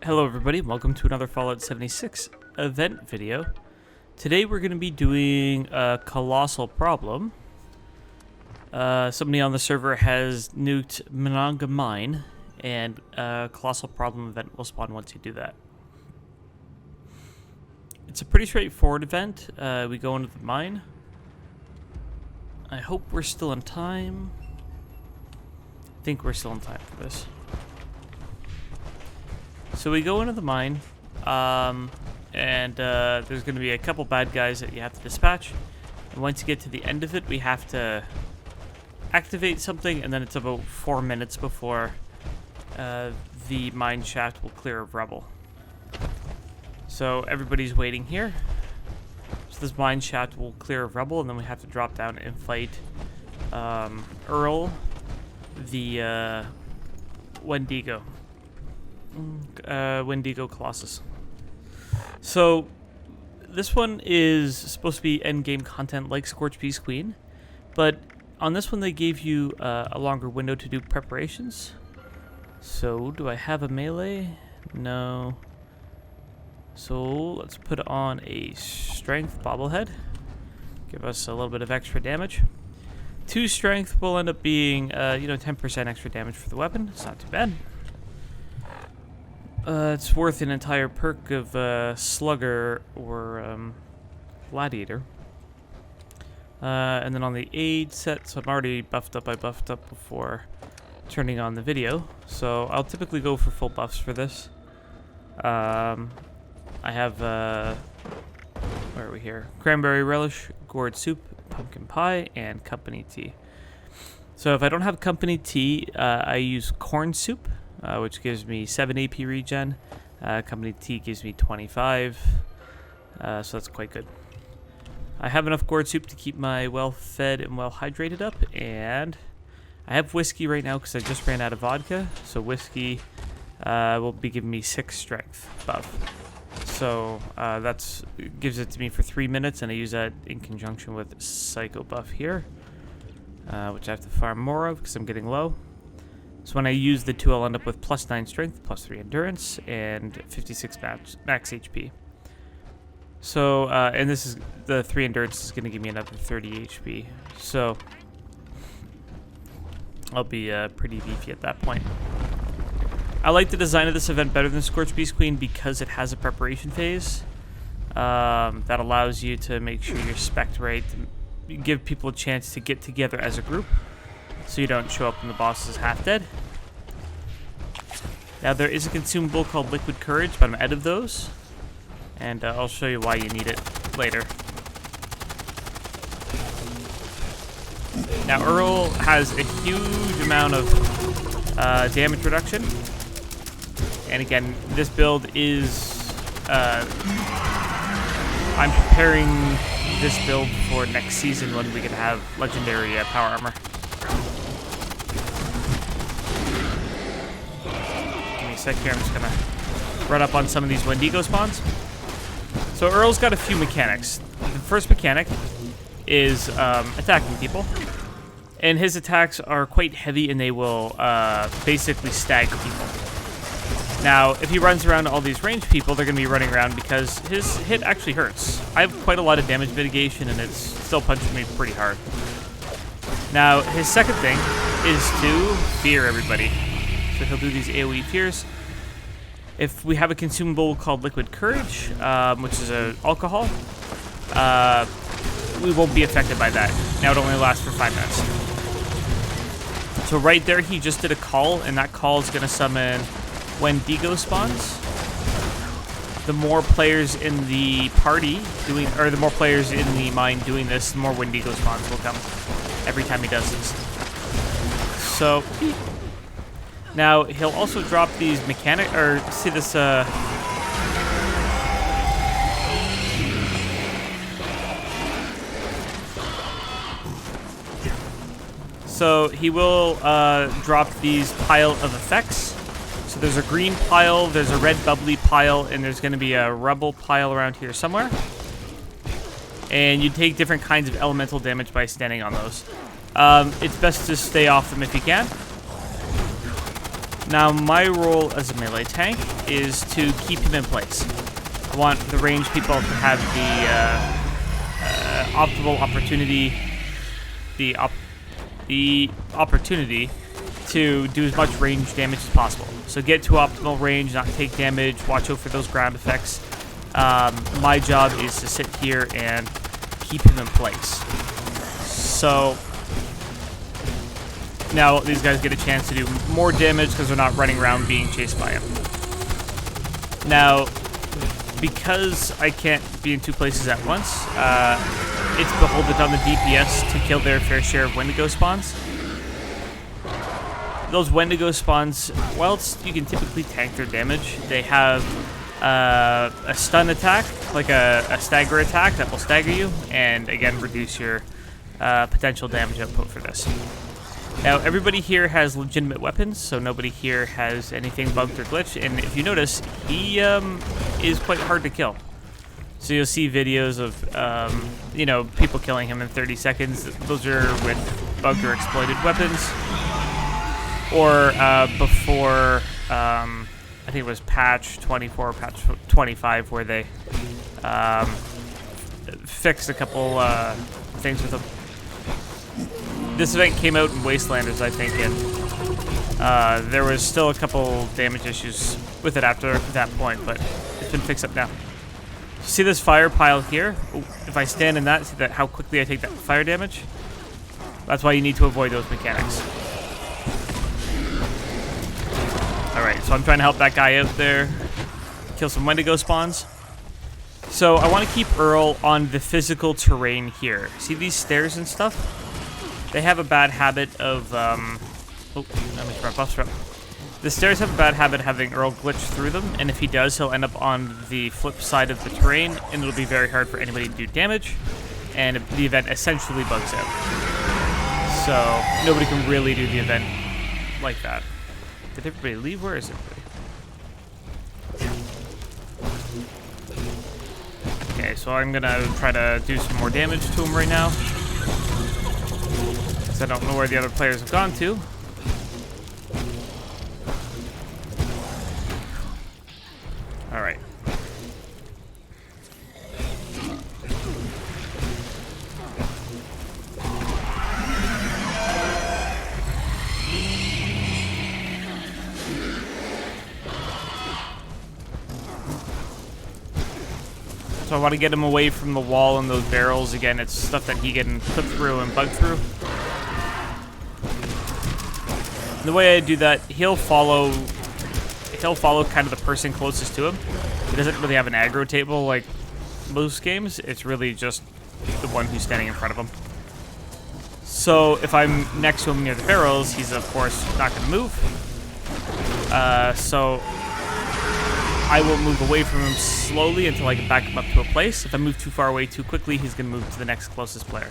Hello everybody, welcome to another Fallout 76 event video. Today we're going to be doing a colossal problem. Somebody on the server has nuked Monongah Mine, and a colossal problem event will spawn once you do that. It's a pretty straightforward event. We go into the mine. I hope we're still in time. I think we're still in time for this. So we go into the mine, and there's going to be a couple bad guys that you have to dispatch. And once you get to the end of it, we have to activate something, and then it's about 4 minutes before the mine shaft will clear of rubble. So everybody's waiting here. So this mine shaft will clear of rubble, and then we have to drop down and fight Earl, the Wendigo. Wendigo Colossus. So this one is supposed to be endgame content like Scorch Peace Queen, but on this one they gave you a longer window to do preparations. So do I have a melee? No. So let's put on a strength bobblehead. Give us a little bit of extra damage. 2 strength will end up being 10% extra damage for the weapon. It's not too bad. It's worth an entire perk of Slugger or Gladiator. And then on the aid set, so I'm already buffed up. I buffed up before turning on the video. So I'll typically go for full buffs for this. I have, where are we here? Cranberry Relish, Gourd Soup, Pumpkin Pie, and Company Tea. So if I don't have Company Tea, I use Corn Soup, which gives me 7 AP regen. Company Tea gives me 25, so that's quite good. I have enough gourd soup to keep my well-fed and well-hydrated up, and I have whiskey right now because I just ran out of vodka, so whiskey will be giving me 6 strength buff. So that's gives it to me for 3 minutes, and I use that in conjunction with Psycho buff here, which I have to farm more of because I'm getting low. So when I use the 2, I'll end up with plus 9 strength, plus 3 endurance, and 56 max HP. So, and this is, the 3 endurance is going to give me another 30 HP. So, I'll be pretty beefy at that point. I like the design of this event better than Scorch Beast Queen because it has a preparation phase that allows you to make sure you're spec'd right, to give people a chance to get together as a group, so you don't show up when the boss is half dead. Now there is a consumable called Liquid Courage, but I'm out of those, and I'll show you why you need it later. Now Earl has a huge amount of damage reduction, and again, this build is I'm preparing this build for next season when we can have legendary power armor. Sec here. I'm just gonna run up on some of these Wendigo spawns. So Earl's got a few mechanics. The first mechanic is attacking people, and his attacks are quite heavy, and they will basically stagger people. Now, if he runs around all these ranged people, they're gonna be running around because his hit actually hurts. I have quite a lot of damage mitigation, and it's still punching me pretty hard. Now, his second thing is to fear everybody. So he'll do these AoE fears. If we have a consumable called Liquid Courage, which is an alcohol, we won't be affected by that. Now it only lasts for 5 minutes. So right there, he just did a call, and that call is going to summon Wendigo spawns. The more players in the party doing, or the more players in the mine doing this, the more Wendigo spawns will come every time he does this. So now he'll also drop these mechanic, or see this so he will drop these pile of effects. So there's a green pile, there's a red bubbly pile, and there's going to be a rubble pile around here somewhere. And you take different kinds of elemental damage by standing on those. It's best to stay off them if you can. Now, my role as a melee tank is to keep him in place. I want the range people to have the optimal opportunity, the opportunity to do as much range damage as possible. So get to optimal range, not take damage, watch out for those ground effects. My job is to sit here and keep him in place. So now these guys get a chance to do more damage because they're not running around being chased by him. Now, because I can't be in two places at once, it's beholden on the DPS to kill their fair share of Wendigo spawns. Those Wendigo spawns, whilst you can typically tank their damage, they have a stun attack, like a stagger attack that will stagger you, and again reduce your potential damage output for this. Now, everybody here has legitimate weapons, so nobody here has anything bugged or glitched, and if you notice, he is quite hard to kill. So you'll see videos of, you know, people killing him in 30 seconds. Those are with bugged or exploited weapons. Or before, I think it was patch 24, patch 25, where they fixed a couple things with them. This event came out in Wastelanders, I think, and there was still a couple damage issues with it after that point, but it's been fixed up now. See this fire pile here? Ooh, if I stand in that, see that how quickly I take that fire damage? That's why you need to avoid those mechanics. Alright, so I'm trying to help that guy out there, kill some Wendigo spawns. So I want to keep Earl on the physical terrain here. See these stairs and stuff? They have a bad habit of, oh, let me try buffs up. The stairs have a bad habit of having Earl glitch through them, and if he does, he'll end up on the flip side of the terrain, and it'll be very hard for anybody to do damage, and the event essentially bugs out. So nobody can really do the event like that. Did everybody leave? Where is everybody? Okay, so I'm gonna try to do some more damage to him right now, because I don't know where the other players have gone to. Alright. So I want to get him away from the wall and those barrels. Again, it's stuff that he can clip through and bug through. And the way I do that, he'll follow kind of the person closest to him. He doesn't really have an aggro table like most games. It's really just the one who's standing in front of him. So if I'm next to him near the barrels, he's of course not going to move. So I will move away from him slowly until I can back him up to a place. If I move too far away too quickly, he's going to move to the next closest player.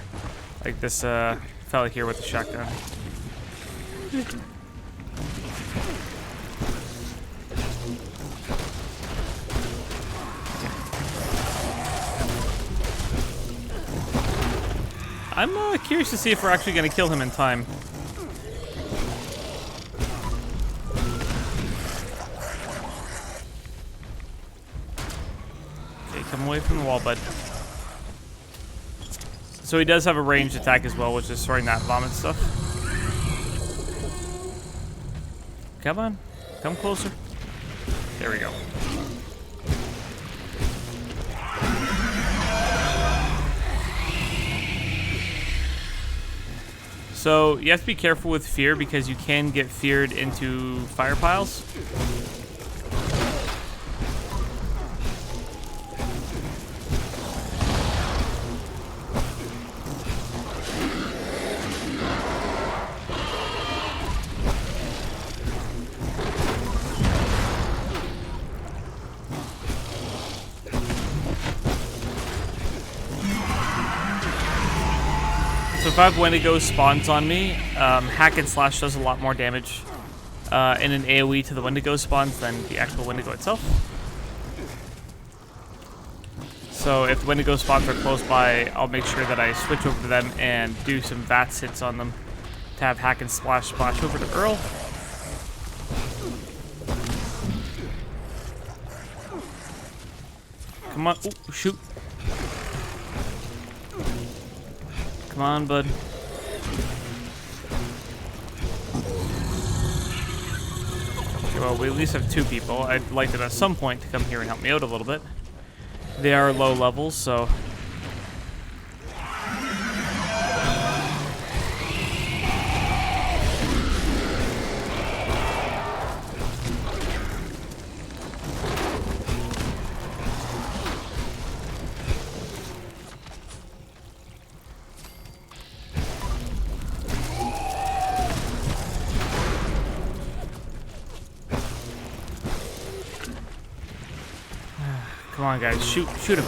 Like this fella here with the shotgun. I'm curious to see if we're actually going to kill him in time. Okay, come away from the wall, bud. So he does have a ranged attack as well, which is throwing that vomit stuff. Come on. Come closer. There we go. So you have to be careful with fear because you can get feared into fire piles. So if I have Wendigo spawns on me, Hack and Slash does a lot more damage in an AoE to the Wendigo spawns than the actual Wendigo itself. So if the Wendigo spawns are close by, I'll make sure that I switch over to them and do some VATS hits on them to have Hack and Slash splash over to Earl. Come on. Ooh, shoot. Come on, bud. Okay, well, we at least have 2 people. I'd like them at some point to come here and help me out a little bit. They are low levels, so... Come on, guys. Shoot him.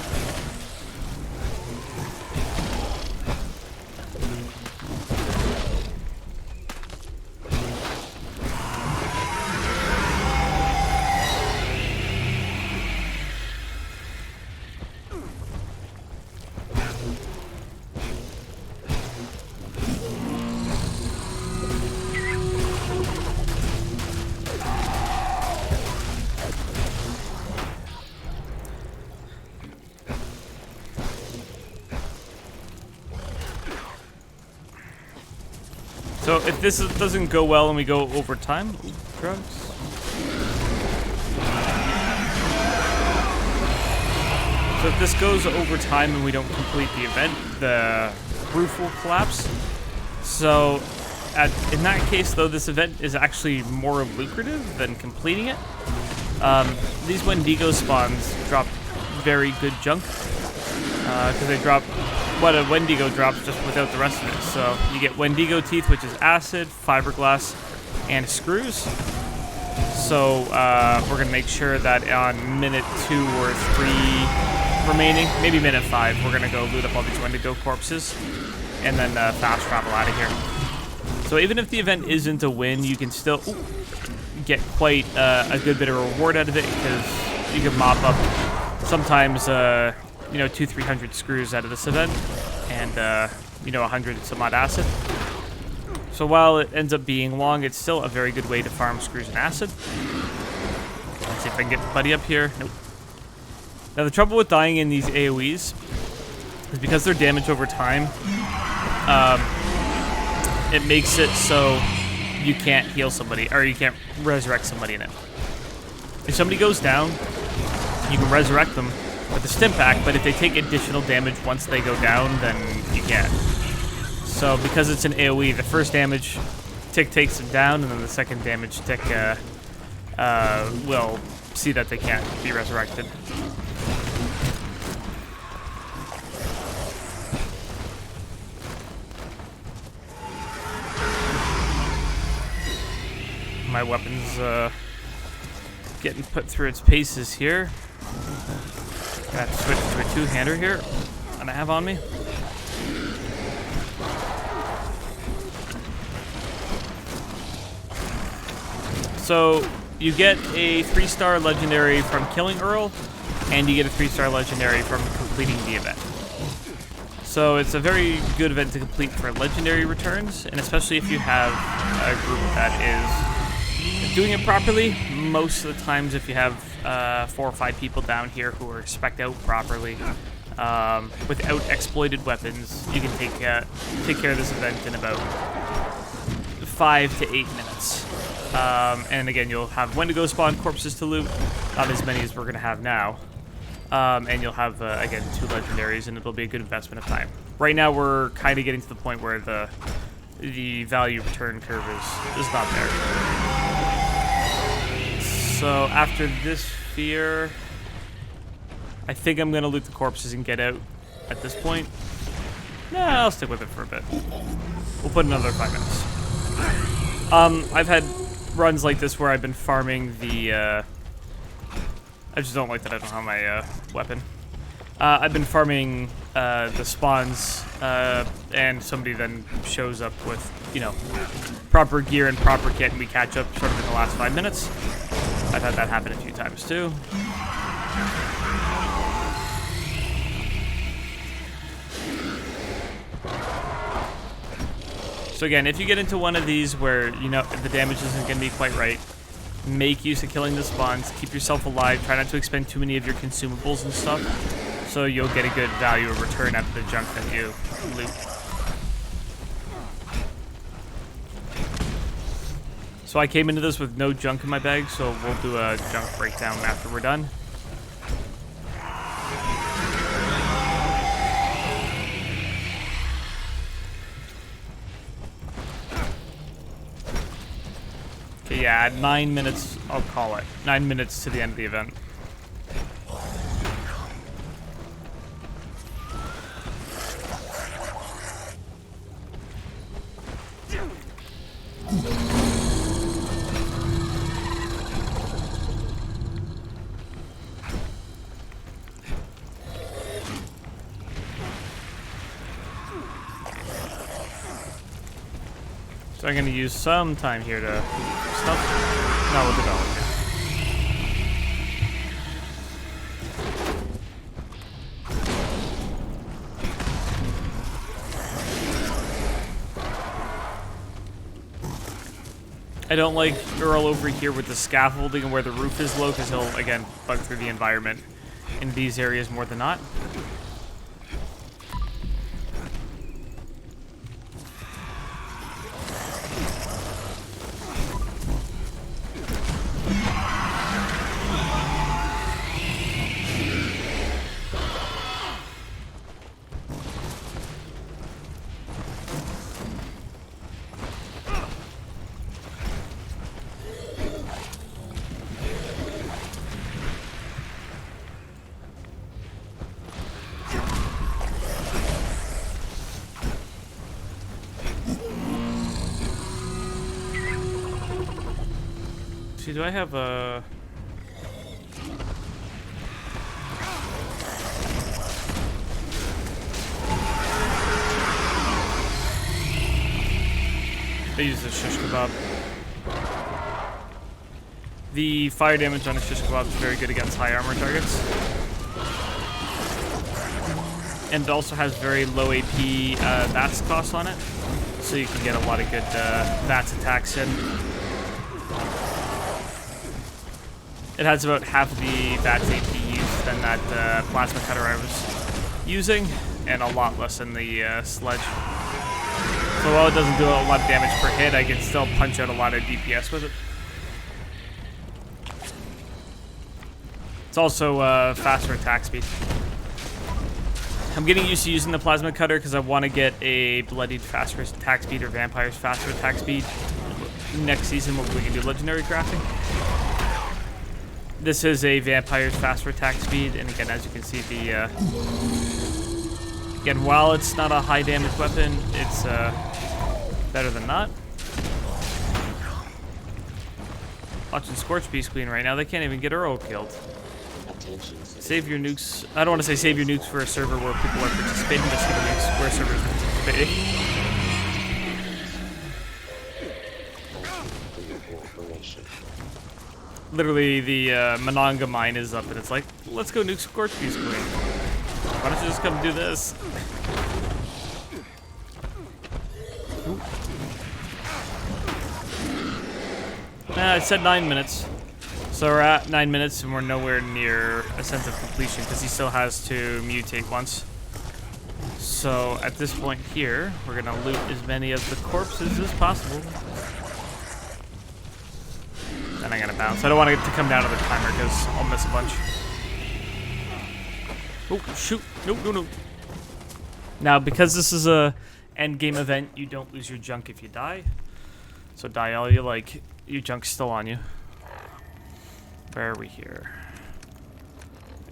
So if this doesn't go well and we go over time, ooh, drugs. So if this goes over time and we don't complete the event, the roof will collapse. So in that case, though, this event is actually more lucrative than completing it. These Wendigo spawns drop very good junk because they drop what a Wendigo drops just without the rest of it. So you get Wendigo teeth, which is acid, fiberglass, and screws. So we're gonna make sure that on minute 2 or 3 remaining, maybe minute 5, we're gonna go loot up all these Wendigo corpses and then fast travel out of here. So even if the event isn't a win, you can still get quite a good bit of reward out of it because you can mop up sometimes 200-300 screws out of this event, and 100 and some odd acid. So while it ends up being long, it's still a very good way to farm screws and acid. Let's see if I can get the buddy up here. Nope. Now the trouble with dying in these AoEs is because they're damaged over time. It makes it so you can't heal somebody, or you can't resurrect somebody in it. If somebody goes down, you can resurrect them with the stim pack, but if they take additional damage once they go down, then you can't. So because it's an AoE, the first damage tick takes them down, and then the second damage tick will see that they can't be resurrected. My weapon's getting put through its paces here. I have to switch to a 2-hander here that I have on me. So you get a 3-star legendary from killing Earl, and you get a 3-star legendary from completing the event. So it's a very good event to complete for legendary returns, and especially if you have a group that is doing it properly. Most of the times, if you have 4 or 5 people down here who are spec'd out properly, without exploited weapons, you can take care of this event in about 5 to 8 minutes. And again, you'll have Wendigo spawn corpses to loot, not as many as we're going to have now. And you'll have, again, 2 legendaries, and it'll be a good investment of time. Right now, we're kind of getting to the point where the value return curve is not there. So after this sphere, I think I'm going to loot the corpses and get out at this point. Nah, I'll stick with it for a bit. We'll put another 5 minutes. I've had runs like this where I've been farming the... I just don't like that I don't have my weapon. I've been farming the spawns, and somebody then shows up with, proper gear and proper kit, and we catch up sort of in the last 5 minutes. I've had that happen a few times too. So again, if you get into one of these where, the damage isn't going to be quite right, make use of killing the spawns, keep yourself alive, try not to expend too many of your consumables and stuff, so you'll get a good value of return out of the junk that you loot. So I came into this with no junk in my bag, so we'll do a junk breakdown after we're done. Okay, yeah, at 9 minutes, I'll call it. 9 minutes to the end of the event. So I'm going to use some time here to stuff. No, we'll do that. I don't like Earl over here with the scaffolding and where the roof is low, because he'll, again, bug through the environment in these areas more than not. See, do I have a... I use the shish kebab. The fire damage on a shish kebab is very good against high armor targets. And it also has very low AP VATS cost on it. So you can get a lot of good VATS attacks in. It has about half the VATS AP used than that plasma cutter I was using, and a lot less than the sledge. So while it doesn't do a lot of damage per hit, I can still punch out a lot of DPS with it. It's also faster attack speed. I'm getting used to using the plasma cutter because I want to get a bloodied faster attack speed or vampires faster attack speed next season when we can do legendary crafting. This is a vampire's faster attack speed, and again, as you can see, the again, while it's not a high damage weapon, it's better than not. Watching Scorch Beast Queen right now, they can't even get Earl killed. Save your nukes. I don't want to say save your nukes for a server where people are participating, but save your nukes where servers are participating. Literally, the Mananga mine is up, and it's like, let's go nuke Scorch Beast Queen. Why don't you just come do this? I said 9 minutes. So we're at 9 minutes, and we're nowhere near a sense of completion, because he still has to mutate once. So at this point here, we're going to loot as many of the corpses as possible. Then I'm gonna bounce. I don't want it to come down to the timer because I'll miss a bunch. Oh, shoot. No. Now, because this is a end game event, you don't lose your junk if you die. So die all you like. Your junk's still on you. Where are we here?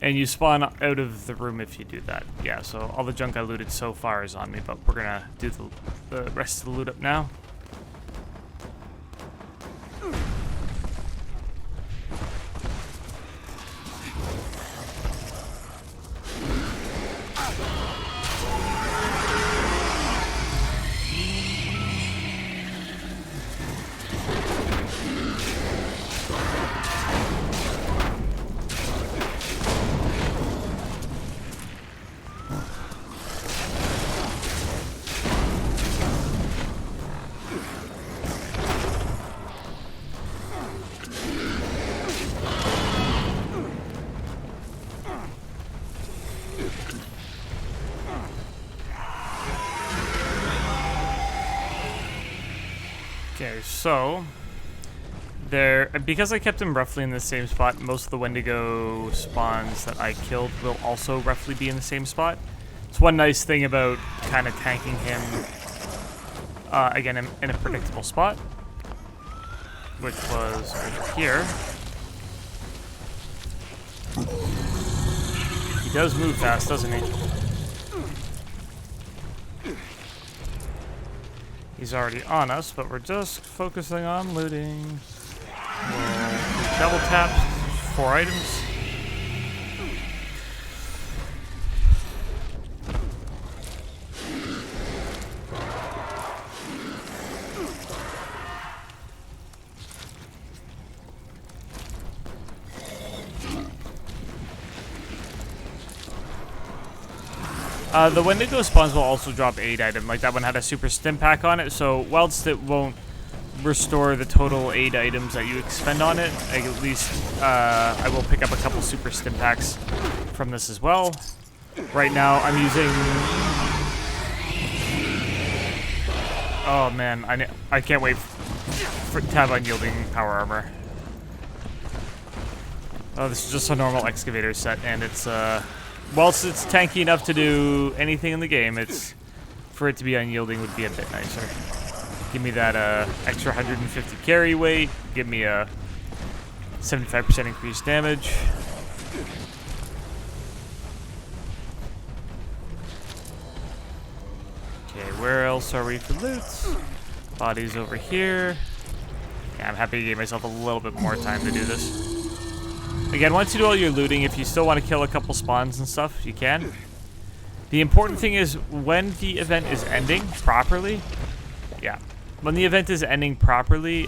And you spawn out of the room if you do that. Yeah, so all the junk I looted so far is on me, but we're gonna do the rest of the loot up now. Okay, so because I kept him roughly in the same spot, most of the Wendigo spawns that I killed will also roughly be in the same spot. It's one nice thing about kind of tanking him, again, in a predictable spot, which was over here. He does move fast, doesn't he? He's already on us, but we're just focusing on looting. We'll double tap 4 items. The Wendigo spawns will also drop 8 items. Like that one had a super stim pack on it, so whilst it won't restore the total 8 items that you expend on it, at least I will pick up a couple super stim packs from this as well. Right now I'm using... Oh man, I can't wait to have unyielding power armor. Oh, this is just a normal excavator set, and it's whilst it's tanky enough to do anything in the game, for it to be unyielding would be a bit nicer. Give me that extra 150 carry weight. Give me a 75% increased damage. Okay, where else are we for loot? Bodies over here. Yeah, I'm happy to give myself a little bit more time to do this. Again, once you do all your looting, if you still want to kill a couple spawns and stuff, you can. The important thing is when the event is ending properly, when the event is ending properly,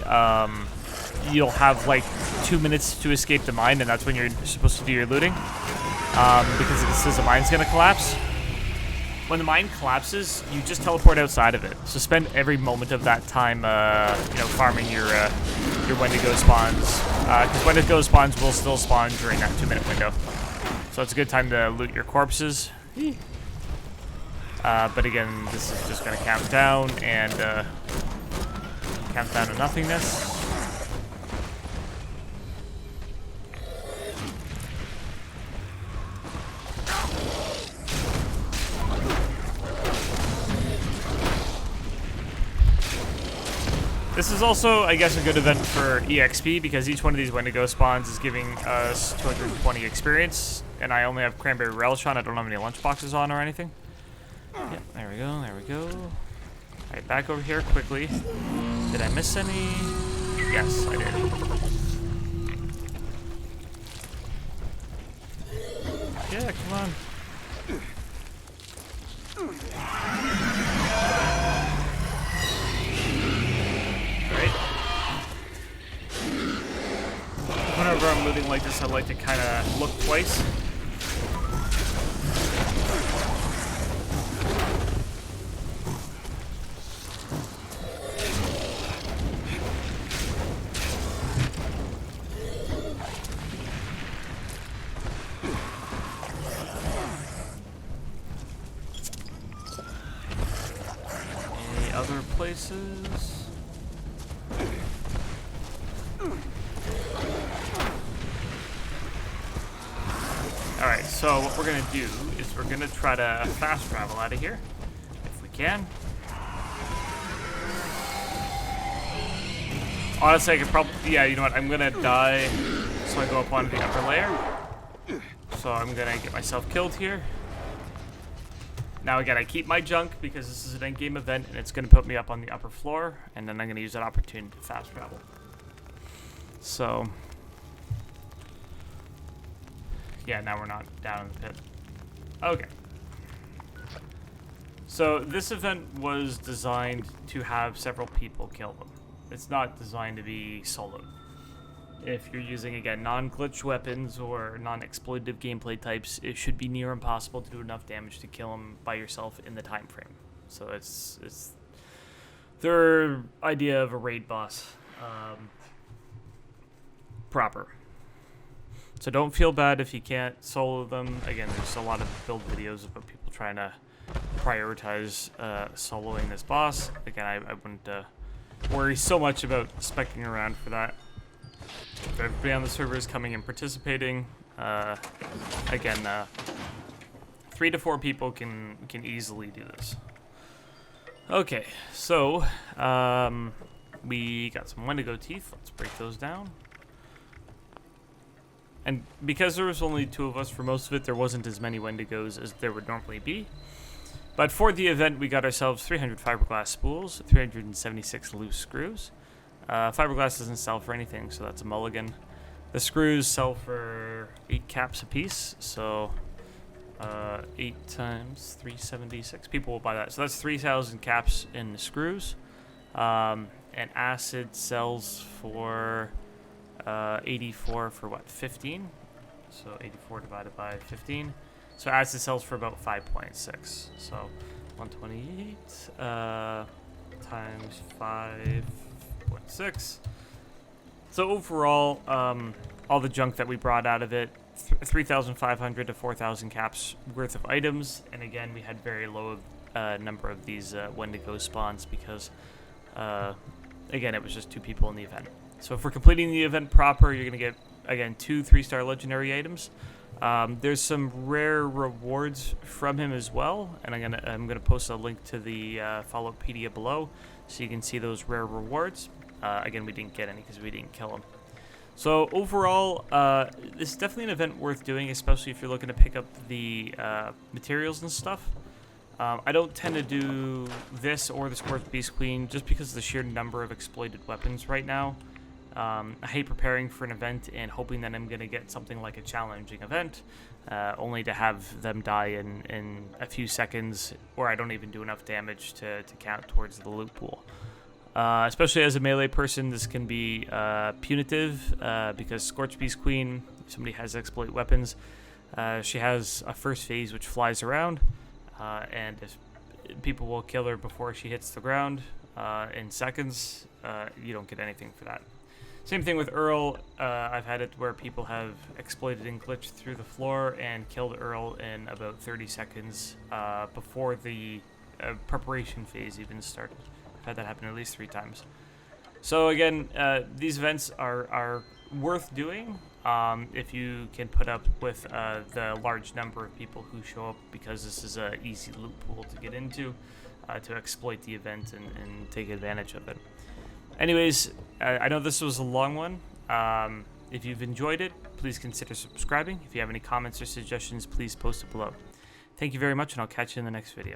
you'll have like 2 minutes to escape the mine, and that's when you're supposed to do your looting, because it says the mine's gonna collapse. When the mine collapses, you just teleport outside of it. So spend every moment of that time, farming your Wendigo spawns. Because Wendigo spawns will still spawn during that 2-minute window. So it's a good time to loot your corpses. But again, this is just going to count down and count down to nothingness. This is also, I guess, a good event for EXP because each one of these Wendigo spawns is giving us 220 experience, and I only have Cranberry Relish on. I don't have any lunchboxes on or anything. Yeah, there we go, there we go. Alright, back over here quickly. Did I miss any? Yes, I did. Yeah, come on. Whenever I'm looting like this, I like to kind of look twice. Any other places? Alright, so what we're going to do is we're going to try to fast travel out of here, if we can. Honestly, I could probably... Yeah, you know what? I'm going to die so I go up onto the upper layer. So I'm going to get myself killed here. Now again, I keep my junk because this is an endgame event and it's going to put me up on the upper floor. And then I'm going to use that opportunity to fast travel. So... Yeah, now we're not down in the pit. Okay. So this event was designed to have several people kill them. It's not designed to be solo. If you're using, again, non-glitch weapons or non-exploitative gameplay types, it should be near impossible to do enough damage to kill them by yourself in the time frame. So it's their idea of a raid boss proper. So don't feel bad if you can't solo them. Again, there's a lot of build videos about people trying to prioritize soloing this boss. Again, I wouldn't worry so much about specking around for that. If everybody on the server is coming and participating, again, 3 to 4 people can easily do this. Okay, so we got some Wendigo teeth. Let's break those down. And because there was only 2 of us for most of it, there wasn't as many Wendigos as there would normally be. But for the event, we got ourselves 300 fiberglass spools, 376 loose screws. Fiberglass doesn't sell for anything, so that's a mulligan. The screws sell for 8 caps a piece, so 8 times 376. People will buy that. So that's 3,000 caps in the screws. And acid sells for 84 for what, 15? So 84 divided by 15. So acid sells for about 5.6. So 128 times 5.6. So overall, all the junk that we brought out of it, 3,500 to 4,000 caps worth of items. And again, we had very low number of these Wendigo spawns because, again, it was just 2 people in the event. So if we're completing the event proper, you're going to get, again, 2 3-star legendary items. There's some rare rewards from him as well, and I'm gonna post a link to the Followpedia below, so you can see those rare rewards. Again, we didn't get any because we didn't kill him. So overall, this is definitely an event worth doing, especially if you're looking to pick up the materials and stuff. I don't tend to do this or the Scorched Beast Queen just because of the sheer number of exploited weapons right now. I hate preparing for an event and hoping that I'm going to get something like a challenging event, only to have them die in a few seconds, or I don't even do enough damage to count towards the loot pool. Especially as a melee person, this can be punitive, because Scorched Beast Queen, if somebody has exploit weapons, she has a first phase which flies around, and if people will kill her before she hits the ground in seconds, you don't get anything for that. Same thing with Earl. I've had it where people have exploited and glitched through the floor and killed Earl in about 30 seconds before the preparation phase even started. I've had that happen at least 3 times. So again, these events are worth doing if you can put up with the large number of people who show up, because this is an easy loot pool to get into to exploit the event and take advantage of it. Anyways, I know this was a long one. If you've enjoyed it, please consider subscribing. If you have any comments or suggestions, please post it below. Thank you very much, and I'll catch you in the next video.